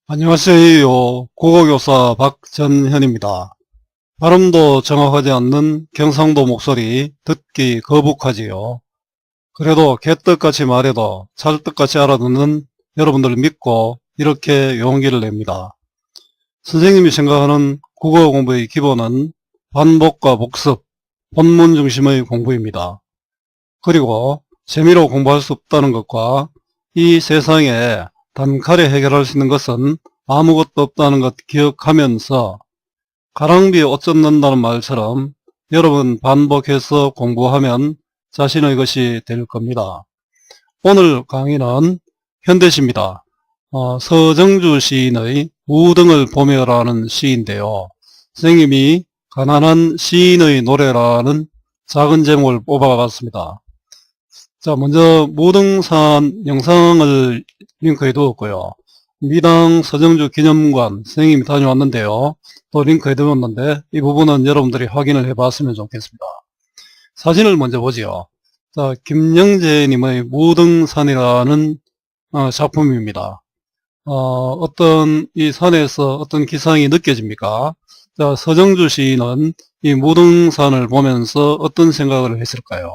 안녕하세요. 국어교사 박전현입니다. 발음도 정확하지 않는 경상도 목소리 듣기 거북하지요. 그래도 개떡같이 말해도 찰떡같이 알아듣는 여러분들을 믿고 이렇게 용기를 냅니다. 선생님이 생각하는 국어 공부의 기본은 반복과 복습, 본문 중심의 공부입니다. 그리고 재미로 공부할 수 없다는 것과 이 세상에 단칼에 해결할 수 있는 것은 아무것도 없다는 것 기억하면서 가랑비에 옷 젖는다는 말처럼 여러 번 반복해서 공부하면 자신의 것이 될 겁니다. 오늘 강의는 현대시입니다. 서정주 시인의 무등을 보며라는 시인데요. 선생님이 가난한 시인의 노래라는 작은 제목을 뽑아봤습니다. 자, 먼저 무등산 영상을 링크해 두었고요. 미당 서정주 기념관 선생님이 다녀왔는데요. 또 링크해 두었는데 이 부분은 여러분들이 확인을 해 봤으면 좋겠습니다. 사진을 먼저 보지요. 자, 김영재님의 무등산이라는 작품입니다. 어떤 이 산에서 어떤 기상이 느껴집니까? 자, 서정주 시인은 이 무등산을 보면서 어떤 생각을 했을까요?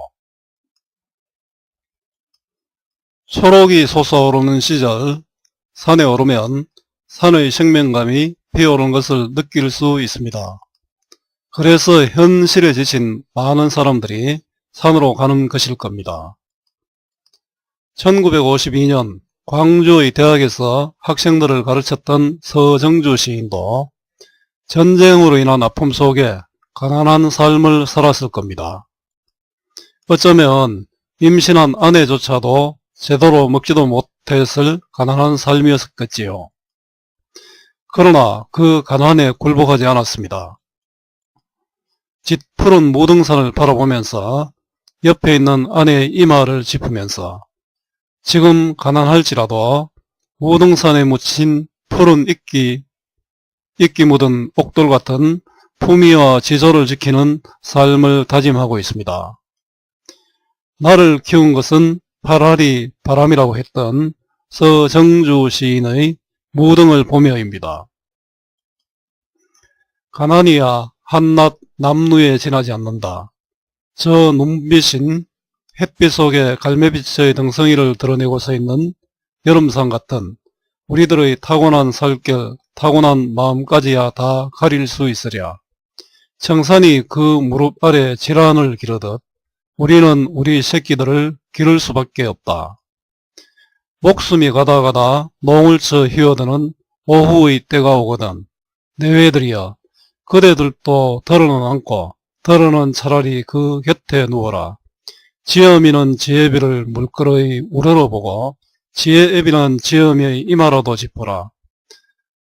초록이 솟아오르는 시절 산에 오르면 산의 생명감이 피어오르는 것을 느낄 수 있습니다. 그래서 현실에 지친 많은 사람들이 산으로 가는 것일 겁니다. 1952년 광주의 대학에서 학생들을 가르쳤던 서정주 시인도 전쟁으로 인한 아픔 속에 가난한 삶을 살았을 겁니다. 어쩌면 임신한 아내조차도 제대로 먹지도 못했을 가난한 삶이었겠지요. 그러나 그 가난에 굴복하지 않았습니다. 짙푸른 무등산을 바라보면서 옆에 있는 아내의 이마를 짚으면서 지금 가난할지라도 무등산에 묻힌 푸른 이끼 묻은 옥돌 같은 품위와 지조를 지키는 삶을 다짐하고 있습니다. 나를 키운 것은 파라리 바람이라고 했던 서정주 시인의 무등을 보며입니다. 가난이야 한낮 남루에 지나지 않는다. 저 눈빛인 햇빛 속에 갈매빛의 등성이를 드러내고 서 있는 여름산 같은 우리들의 타고난 살결, 타고난 마음까지야 다 가릴 수 있으랴. 청산이 그 무릎 아래 질환을 기르듯 우리는 우리 새끼들을 기를 수밖에 없다. 목숨이 가다 가다 농을 쳐 휘어드는 오후의 때가 오거든 내외들이여 그대들도 덜어는 않고 덜어는 차라리 그 곁에 누워라. 지엄이는 지혜비를 물끄러이 우러러보고 지혜애비는 지엄이의 이마라도 짚어라.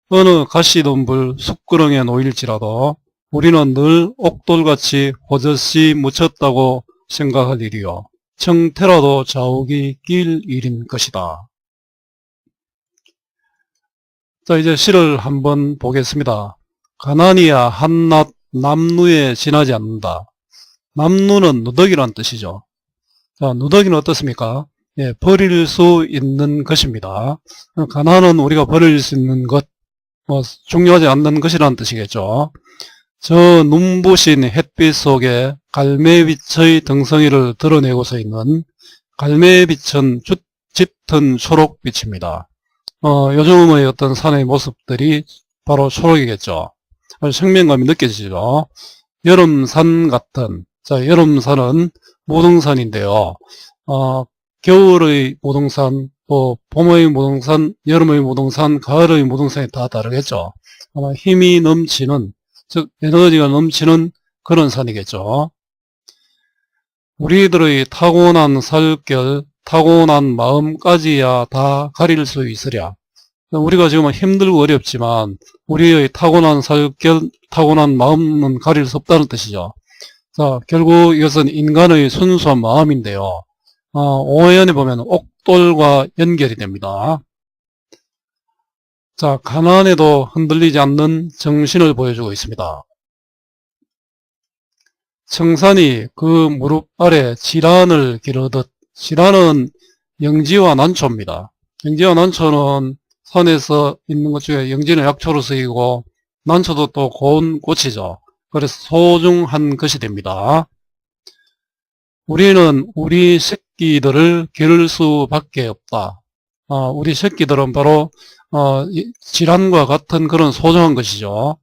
어느 가시덤불 숯구렁에 놓일지라도 우리는 늘 옥돌같이 호젓이 묻혔다고 생각할 일이요. 청태라도 자욱이 낄 일인 것이다. 자, 이제 시를 한번 보겠습니다. 가난이야 한낮 남루에 지나지 않는다. 남루는 누더기란 뜻이죠. 자, 누더기는 어떻습니까? 예, 버릴 수 있는 것입니다. 가난은 우리가 버릴 수 있는 것, 중요하지 않는 것이라는 뜻이겠죠. 저 눈부신 햇빛 속에 갈매빛의 등성이를 드러내고서 있는 갈매빛은 짙은 초록빛입니다. 요즘의 어떤 산의 모습들이 바로 초록이겠죠. 생명감이 느껴지죠. 여름산 같은, 자, 여름산은 무등산인데요. 겨울의 무등산, 또 봄의 무등산, 여름의 무등산, 가을의 무등산이 다 다르겠죠. 아마 힘이 넘치는, 즉 에너지가 넘치는 그런 산이겠죠. 우리들의 타고난 살결, 타고난 마음까지야 다 가릴 수 있으랴. 우리가 지금은 힘들고 어렵지만 우리의 타고난 살결, 타고난 마음은 가릴 수 없다는 뜻이죠. 자, 결국 이것은 인간의 순수한 마음인데요. 오해연에 보면 옥돌과 연결이 됩니다. 자, 가난에도 흔들리지 않는 정신을 보여주고 있습니다. 청산이 그 무릎 아래 질환을 기르듯, 질환은 영지와 난초입니다. 영지와 난초는 산에서 있는 것 중에 영지는 약초로 쓰이고 난초도 또 고운 꽃이죠. 그래서 소중한 것이 됩니다. 우리는 우리 새끼들을 기를 수밖에 없다. 우리 새끼들은 바로 질환과 같은 그런 소중한 것이죠.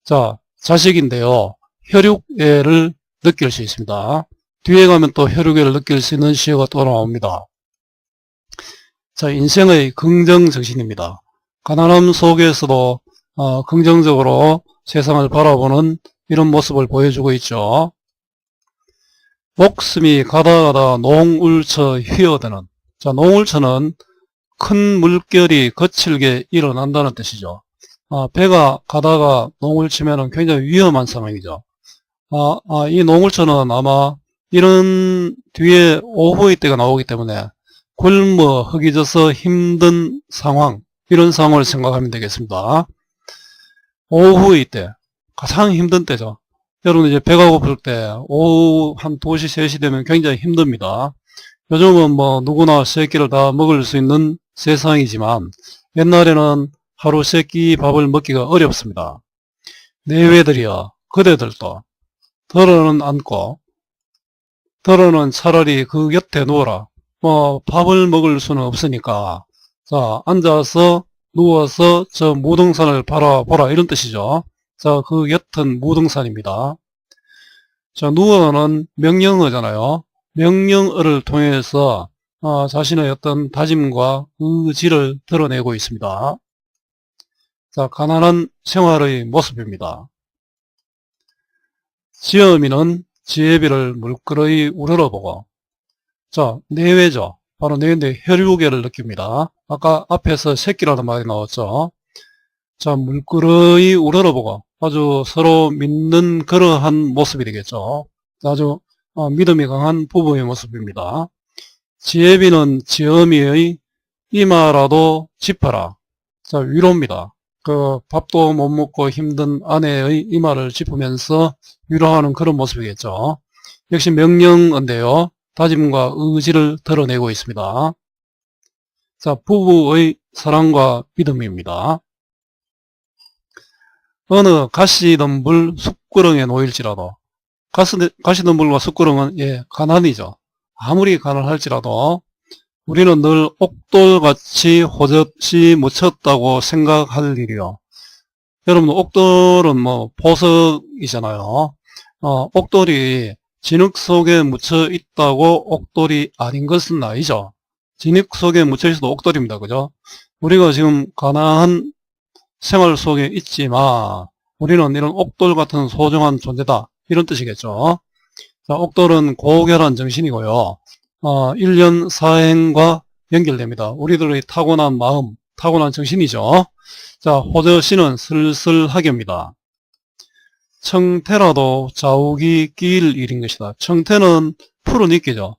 자, 자식인데요. 혈육애를 느낄 수 있습니다. 뒤에 가면 또 혈육애를 느낄 수 있는 시어가 또 나옵니다. 자, 인생의 긍정정신입니다. 가난함 속에서도 긍정적으로 세상을 바라보는 이런 모습을 보여주고 있죠. 목숨이 가다가다 농울처 휘어드는. 자, 농울처는 큰 물결이 거칠게 일어난다는 뜻이죠. 배가 가다가 농을 치면 굉장히 위험한 상황이죠. 이 농울처는 아마 이런 뒤에 오후의 때가 나오기 때문에 굶어 허기져서 힘든 상황, 이런 상황을 생각하면 되겠습니다. 오후의 때, 가장 힘든 때죠. 여러분 이제 배가 고플 때 오후 한 2시, 3시 되면 굉장히 힘듭니다. 요즘은 뭐 누구나 세 끼를 다 먹을 수 있는 세상이지만 옛날에는 하루 세 끼 밥을 먹기가 어렵습니다. 내외들이여, 그대들도 덜어는 않고 덜어는 차라리 그 곁에 누워라. 뭐 밥을 먹을 수는 없으니까 자, 앉아서 누워서 저 무등산을 바라보라, 이런 뜻이죠. 자, 그 옅은 무등산입니다. 자, 누워는 명령어잖아요. 명령어를 통해서 자신의 어떤 다짐과 의지를 드러내고 있습니다. 자, 가난한 생활의 모습입니다. 지어미는 지혜비를 물끄러이 우러러보고. 자, 내외죠. 바로 내외인데 혈육애를 느낍니다. 아까 앞에서 새끼라는 말이 나왔죠. 자, 물끄러이 우러러보고 아주 서로 믿는 그러한 모습이 되겠죠. 아주 믿음이 강한 부부의 모습입니다. 지혜비는 지어미의 이마라도 짚어라. 자, 위로입니다. 그 밥도 못 먹고 힘든 아내의 이마를 짚으면서 위로하는 그런 모습이겠죠. 역시 명령어인데요. 다짐과 의지를 드러내고 있습니다. 자, 부부의 사랑과 믿음입니다. 어느 가시덤불 숯구렁에 놓일지라도, 가시덤불과 숯구렁은 가난이죠. 아무리 가난할지라도 우리는 늘 옥돌같이 호젓이 묻혔다고 생각할 일이요. 여러분, 옥돌은 뭐 보석이잖아요. 옥돌이 진흙 속에 묻혀 있다고 옥돌이 아닌 것은 아니죠. 진흙 속에 묻혀 있어도 옥돌입니다. 그죠? 우리가 지금 가난한 생활 속에 있지만 우리는 이런 옥돌 같은 소중한 존재다, 이런 뜻이겠죠. 자, 옥돌은 고결한 정신이고요. 일련 사행과 연결됩니다. 우리들의 타고난 마음, 타고난 정신이죠. 자, 호저씨는 슬슬하게입니다. 청태라도 자욱이 끼일 일인 것이다. 청태는 푸른 이끼죠.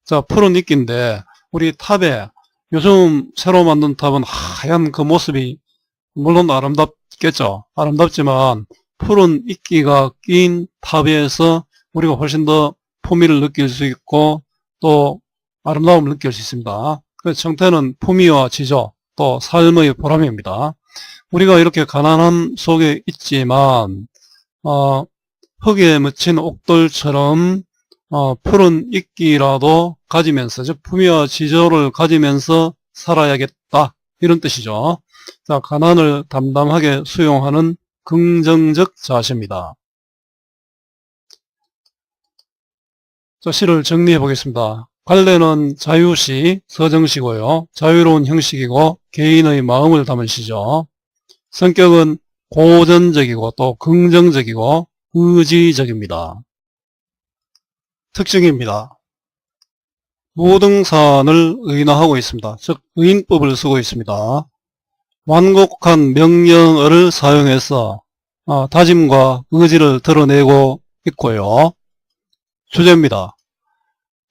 자, 푸른 이끼인데 우리 탑에 요즘 새로 만든 탑은 하얀 그 모습이 물론 아름답겠죠. 아름답지만 푸른 이끼가 낀 탑에서 우리가 훨씬 더 품위를 느낄 수 있고 또 아름다움을 느낄 수 있습니다. 그래서 청태는 품위와 지조, 또 삶의 보람입니다. 우리가 이렇게 가난함 속에 있지만 흙에 묻힌 옥돌처럼 푸른 이끼라도 가지면서, 즉 품위와 지조를 가지면서 살아야겠다, 이런 뜻이죠. 자, 가난을 담담하게 수용하는 긍정적 자세입니다. 자, 시를 정리해 보겠습니다. 관례는 자유시, 서정시고요. 자유로운 형식이고 개인의 마음을 담은 시죠. 성격은 고전적이고 또 긍정적이고 의지적입니다. 특징입니다. 무등산을 의인화하고 있습니다. 즉 의인법을 쓰고 있습니다. 완곡한 명령어를 사용해서 다짐과 의지를 드러내고 있고요. 주제입니다.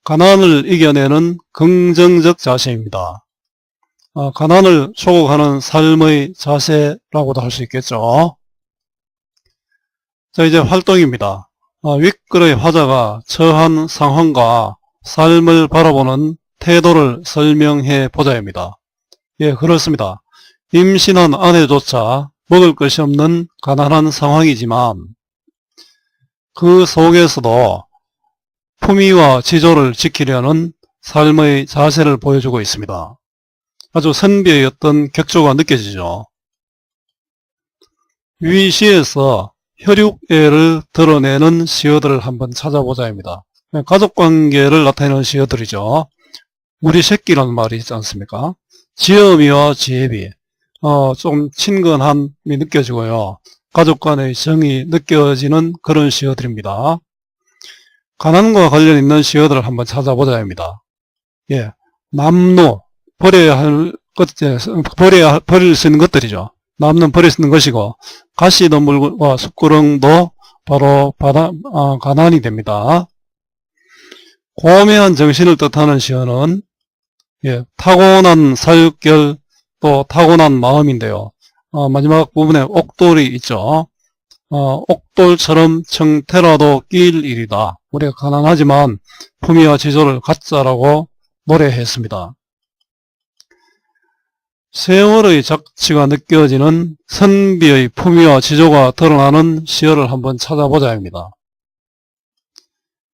가난을 이겨내는 긍정적 자세입니다. 가난을 초국하는 삶의 자세라고도 할 수 있겠죠. 자, 이제 활동입니다. 윗글의 화자가 처한 상황과 삶을 바라보는 태도를 설명해 보자입니다. 예, 그렇습니다. 임신한 아내조차 먹을 것이 없는 가난한 상황이지만 그 속에서도 품위와 지조를 지키려는 삶의 자세를 보여주고 있습니다. 아주 선비의 어떤 격조가 느껴지죠. 위 시에서 혈육애를 드러내는 시어들을 한번 찾아보자입니다. 가족관계를 나타내는 시어들이죠. 우리 새끼라는 말이 있지 않습니까? 지엄이와 지혜비, 좀 친근함이 느껴지고요. 가족 간의 정이 느껴지는 그런 시어들입니다. 가난과 관련 있는 시어들을 한번 찾아보자입니다. 예, 남노, 버릴 수 있는 것들이죠. 남는 버릴 수 있는 것이고, 가시덤불과 숯구렁도 바로 가난이 됩니다. 고매한 정신을 뜻하는 시어는 타고난 사육결 또 타고난 마음인데요. 마지막 부분에 옥돌이 있죠. 옥돌처럼 청태라도 낄 일이다. 우리가 가난하지만 품위와 지조를 갖자라고 노래했습니다. 세월의 작치가 느껴지는 선비의 품위와 지조가 드러나는 시어를 한번 찾아보자 합니다.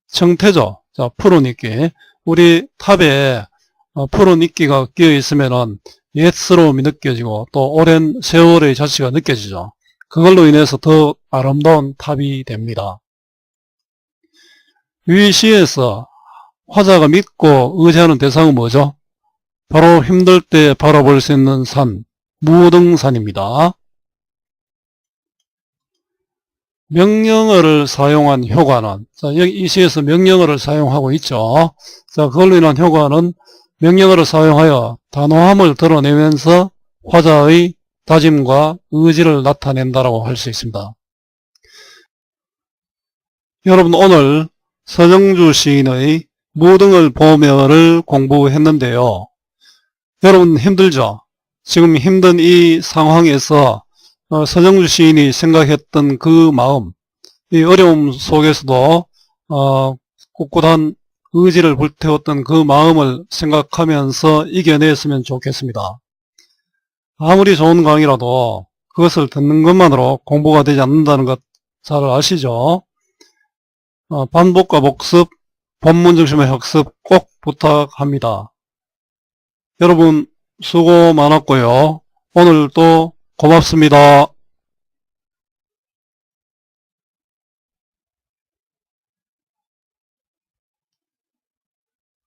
청태죠. 자, 푸른 이끼. 우리 탑에 푸른 이끼가 끼어 있으면은 옛스러움이 느껴지고 또 오랜 세월의 자취가 느껴지죠. 그걸로 인해서 더 아름다운 탑이 됩니다. 위 시에서 화자가 믿고 의지하는 대상은 뭐죠? 바로 힘들 때 바라볼 수 있는 산, 무등산입니다. 명령어를 사용한 효과는, 자, 여기 이 시에서 명령어를 사용하고 있죠. 자, 그걸로 인한 효과는 명령어를 사용하여 단호함을 드러내면서 화자의 다짐과 의지를 나타낸다라고 할 수 있습니다. 여러분, 오늘 서정주 시인의 무등을 보며를 공부했는데요. 여러분 힘들죠? 지금 힘든 이 상황에서 서정주 시인이 생각했던 그 마음, 이 어려움 속에서도 꿋꿋한 의지를 불태웠던 그 마음을 생각하면서 이겨냈으면 좋겠습니다. 아무리 좋은 강의라도 그것을 듣는 것만으로 공부가 되지 않는다는 것 잘 아시죠? 반복과 복습, 본문 중심의 학습 꼭 부탁합니다. 여러분 수고 많았고요. 오늘도 고맙습니다.